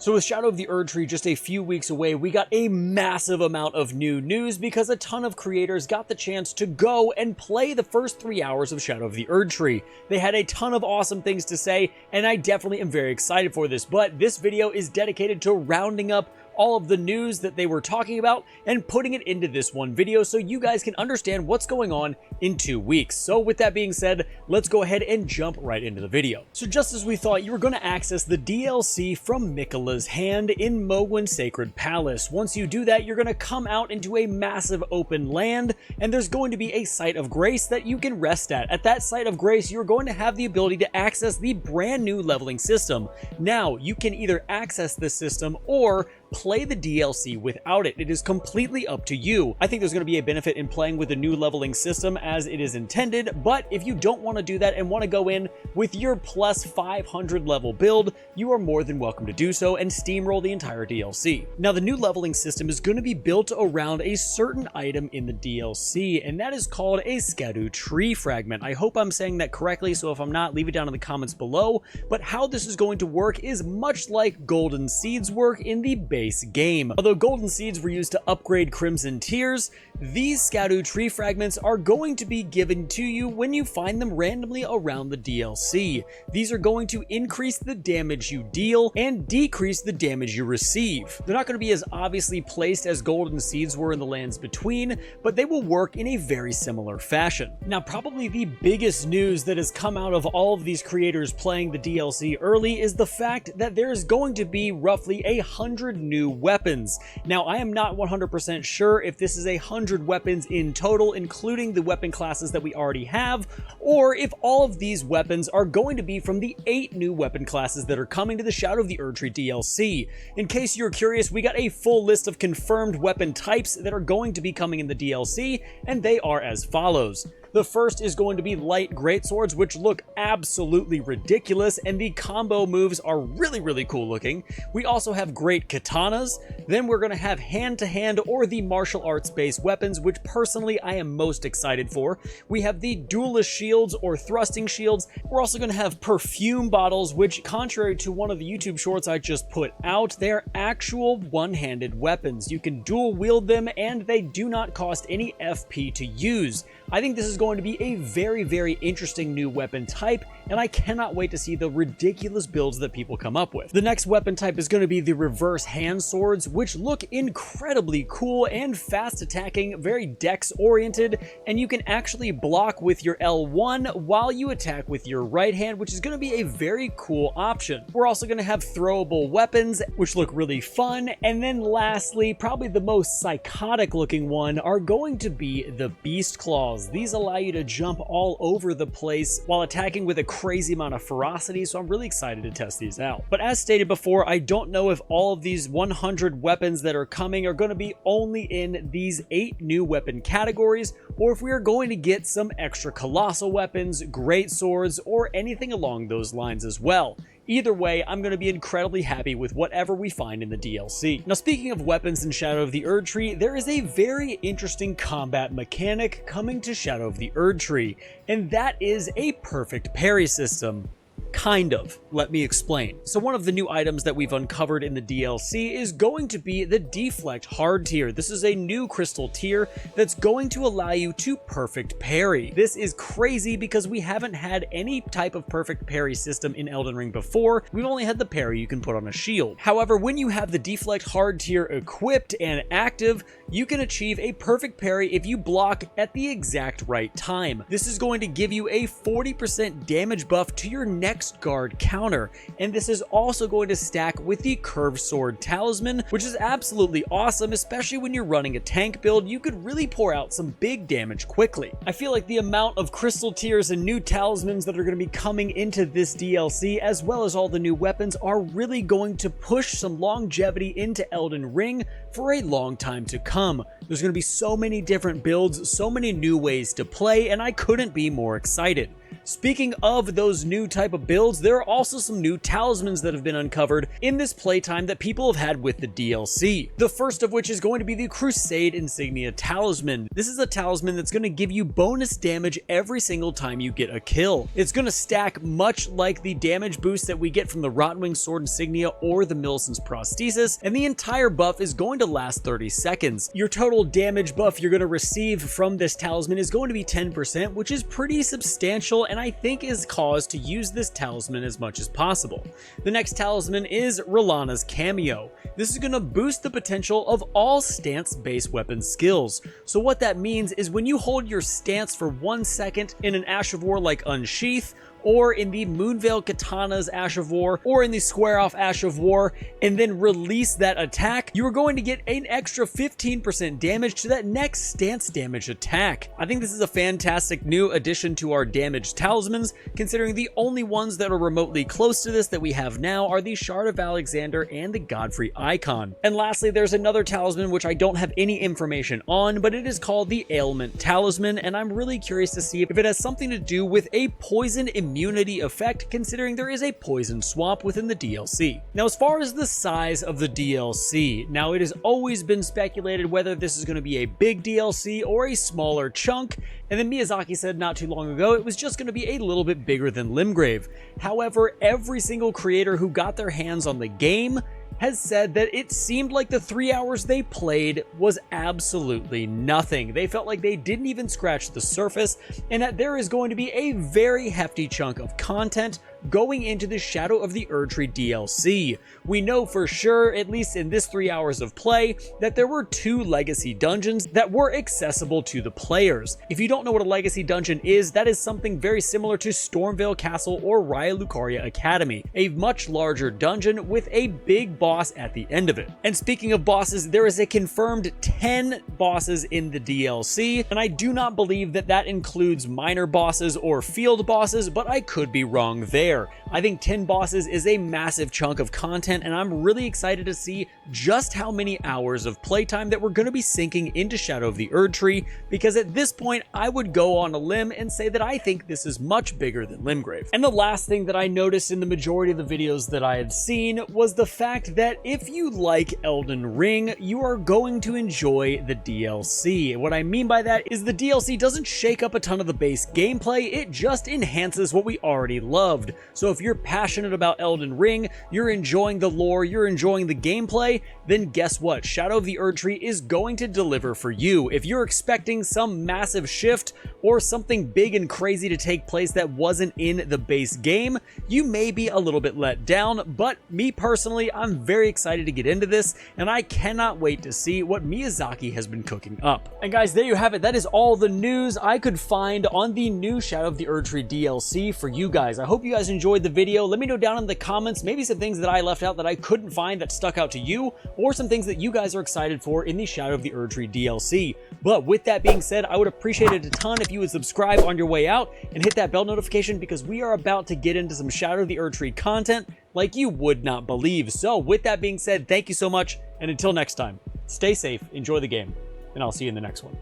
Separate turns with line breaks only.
So with Shadow of the Erdtree just a few weeks away, we got a massive amount of new news because a ton of creators got the chance to go and play the first 3 hours of Shadow of the Erdtree. They had a ton of awesome things to say, and I definitely am very excited for this, but this video is dedicated to rounding up all of the news that they were talking about and putting it into this one video so you guys can understand what's going on in 2 weeks. So with that being said, let's go ahead and jump right into the video. So just as we thought, you were going to access the DLC from Miquella's Hand in Mohgwyn's Sacred Palace. Once you do that, you're going to come out into a massive open land, and there's going to be a site of grace that you can rest at. At that site of grace, you're going to have the ability to access the brand new leveling system. Now, you can either access this system or play the DLC without it. It is completely up to you. I think there's going to be a benefit in playing with the new leveling system as it is intended, but if you don't want to do that and want to go in with your plus 500 level build, you are more than welcome to do so and steamroll the entire DLC. Now, the new leveling system is going to be built around a certain item in the DLC, and that is called a Skadu tree fragment. I hope I'm saying that correctly, so if I'm not, leave it down in the comments below. But how this is going to work is much like golden seeds work in the base game. Although golden seeds were used to upgrade crimson tiers, these Skadu tree fragments are going to be given to you when you find them randomly around the DLC. These are going to increase the damage you deal and decrease the damage you receive. They're not going to be as obviously placed as golden seeds were in the lands between, but they will work in a very similar fashion. Now, probably the biggest news that has come out of all of these creators playing the DLC early is the fact that there is going to be roughly 100 new weapons. Now, I am not 100% sure if this is 100 weapons in total, including the weapon classes that we already have, or if all of these weapons are going to be from the 8 new weapon classes that are coming to the Shadow of the Erdtree DLC. In case you're curious, we got a full list of confirmed weapon types that are going to be coming in the DLC, and they are as follows. The first is going to be light greatswords, which look absolutely ridiculous, and the combo moves are really cool looking. We also have great katanas. Then we're going to have hand-to-hand or the martial arts-based weapons, which personally I am most excited for. We have the duelist shields or thrusting shields. We're also going to have perfume bottles, which, contrary to one of the YouTube shorts I just put out, they are actual one-handed weapons. You can dual wield them, and they do not cost any FP to use. I think this is going to be a very interesting new weapon type, and I cannot wait to see the ridiculous builds that people come up with. The next weapon type is going to be the reverse hand swords, which look incredibly cool and fast attacking, very dex oriented, and you can actually block with your L1 while you attack with your right hand, which is going to be a very cool option. We're also going to have throwable weapons, which look really fun, and then lastly, probably the most psychotic looking one are going to be the beast claws. These allow you to jump all over the place while attacking with a crazy amount of ferocity, so I'm really excited to test these out. But as stated before, I don't know if all of these 100 weapons that are coming are going to be only in these 8 new weapon categories, or if we are going to get some extra colossal weapons, great swords, or anything along those lines as well. Either way, I'm going to be incredibly happy with whatever we find in the DLC. Now, speaking of weapons in Shadow of the Erdtree, there is a very interesting combat mechanic coming to Shadow of the Erdtree, and that is a perfect parry system. Kind of. Let me explain. So one of the new items that we've uncovered in the DLC is going to be the Deflect Hard tier. This is a new crystal tier that's going to allow you to perfect parry. This is crazy because we haven't had any type of perfect parry system in Elden Ring before. We've only had the parry you can put on a shield. However, when you have the Deflect Hard tier equipped and active, you can achieve a perfect parry if you block at the exact right time. This is going to give you a 40% damage buff to your next guard counter, and this is also going to stack with the curved sword talisman, which is absolutely awesome, especially when you're running a tank build. You could really pour out some big damage quickly. I feel like the amount of crystal tiers and new talismans that are going to be coming into this DLC, as well as all the new weapons, are really going to push some longevity into Elden Ring for a long time to come. There's going to be so many different builds, so many new ways to play, and I couldn't be more excited. Speaking of those new type of builds, there are also some new talismans that have been uncovered in this playtime that people have had with the DLC. The first of which is going to be the Crusade Insignia Talisman. This is a talisman that's going to give you bonus damage every single time you get a kill. It's going to stack much like the damage boost that we get from the Rotwing Sword Insignia or the Millicent's Prosthesis, and the entire buff is going to last 30 seconds. Your total damage buff you're going to receive from this talisman is going to be 10%, which is pretty substantial, and I think is cause to use this talisman as much as possible. The next talisman is Rellana's Cameo. This is going to boost the potential of all stance-based weapon skills. So what that means is when you hold your stance for 1 second in an Ash of War like Unsheath, or in the Moonveil Katana's Ash of War, or in the Square Off Ash of War, and then release that attack, you are going to get an extra 15% damage to that next stance damage attack. I think this is a fantastic new addition to our damage talismans, considering the only ones that are remotely close to this that we have now are the Shard of Alexander and the Godfrey Icon. And lastly, there's another talisman which I don't have any information on, but it is called the Ailment Talisman, and I'm really curious to see if it has something to do with a poison immunity effect, considering there is a poison swap within the DLC. Now, as far as the size of the DLC, now it has always been speculated whether this is going to be a big DLC or a smaller chunk, and then Miyazaki said not too long ago it was just going to be a little bit bigger than Limgrave. However, every single creator who got their hands on the game has said that it seemed like the 3 hours they played was absolutely nothing. They felt like they didn't even scratch the surface, and that there is going to be a very hefty chunk of content going into the Shadow of the Erdtree DLC. We know for sure, at least in this 3 hours of play, that there were 2 legacy dungeons that were accessible to the players. If you don't know what a legacy dungeon is, that is something very similar to Stormveil Castle or Raya Lucaria Academy, a much larger dungeon with a big boss at the end of it. And speaking of bosses, there is a confirmed 10 bosses in the DLC, and I do not believe that that includes minor bosses or field bosses, but I could be wrong there. I think 10 bosses is a massive chunk of content, and I'm really excited to see just how many hours of playtime that we're going to be sinking into Shadow of the Erdtree, because at this point I would go on a limb and say that I think this is much bigger than Limgrave. And the last thing that I noticed in the majority of the videos that I have seen was the fact that if you like Elden Ring, you are going to enjoy the DLC. What I mean by that is the DLC doesn't shake up a ton of the base gameplay, it just enhances what we already loved. So if you're passionate about Elden Ring, you're enjoying the lore, you're enjoying the gameplay, then guess what? Shadow of the Erdtree is going to deliver for you. If you're expecting some massive shift or something big and crazy to take place that wasn't in the base game, you may be a little bit let down, but me personally, I'm very excited to get into this, and I cannot wait to see what Miyazaki has been cooking up. And guys, there you have it. That is all the news I could find on the new Shadow of the Erdtree DLC for you guys. I hope you guys enjoyed the video. Let me know down in the comments maybe some things that I left out that I couldn't find that stuck out to you, or some things that you guys are excited for in the Shadow of the Erdtree DLC. But with that being said, I would appreciate it a ton if you would subscribe on your way out and hit that bell notification, because we are about to get into some Shadow of the Erdtree content like you would not believe. So with that being said, thank you so much, and until next time, stay safe, enjoy the game, and I'll see you in the next one.